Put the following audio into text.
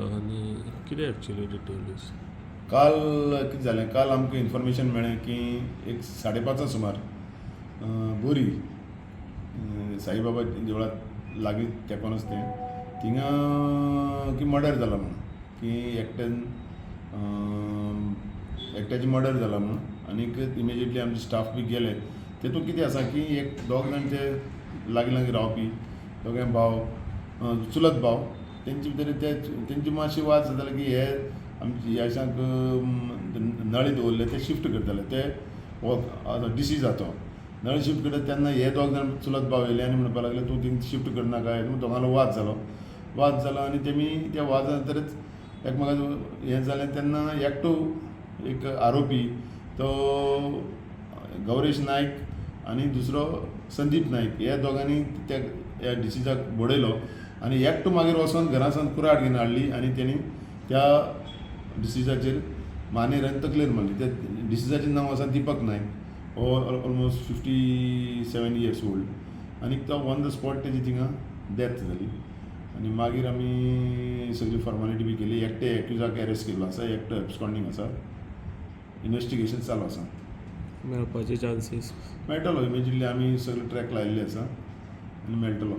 आनी कितें actually details काल कितें जालें, काल आमकां इन्फॉर्मेशन मेळ्ळें की एक 5:30 सुमार बोरी साईबाबा देवळा लागीं तेंकोन आसा तें थिंगा की मर्डर जाला म्हणून की एकट्याचें मर्डर जाला म्हणून आनीक इमिजिएटली आमचे स्टाफ बी गेले. तेतूंत कितें आसा की एक दोग जाण ते लागीं लागीं रावपी दोगांय भाव चुलत भाव तेंचे भितर तेंची मातशी वाद जाताले की हे आमचे येशांक नळे दवरले ते शिफ्ट करताले ते डिसीज जाता नळे शिफ्ट करता तेन्ना हे दोग जाण चुलत भाव येयले आनी म्हणपाक लागले तूं थिंग शिफ्ट करनाका दोगांलो वाद जालो आनी तेमी त्या वादा नंतरच एकमेकाचो हें जालें तेन्ना एकटो एक आरोपी तो गौरेश नायक आनी दुसरो संदीप नायक हे दोगांनी त्या डिसीजाक बडयलो आनी एकटो मागीर वचोन घरासान कुराड घेवन हाडली आनी तेणी त्या डिसीजाचेर मानेर आनी तकलेर मारली. त्या डिसीजाचें नांव आसा दीपक नायक. हो ऑलमोस्ट 57 years ओल्ड आनी तो ऑन द स्पॉट तेजी थिंगा डेथ जाली. आनी मागीर आमी सगळी फॉर्मालिटी बी केली. एकटे एक्युजाक अरेस्ट केल्लो आसा, एकटो absconding आसा. इन्वेस्टिगेशन चालू आसा. मेळपाचे चान्सीस मेळटलो इमिजिएटली आमी सगळे ट्रॅक लायिल्ले आसा आनी मेळटलो.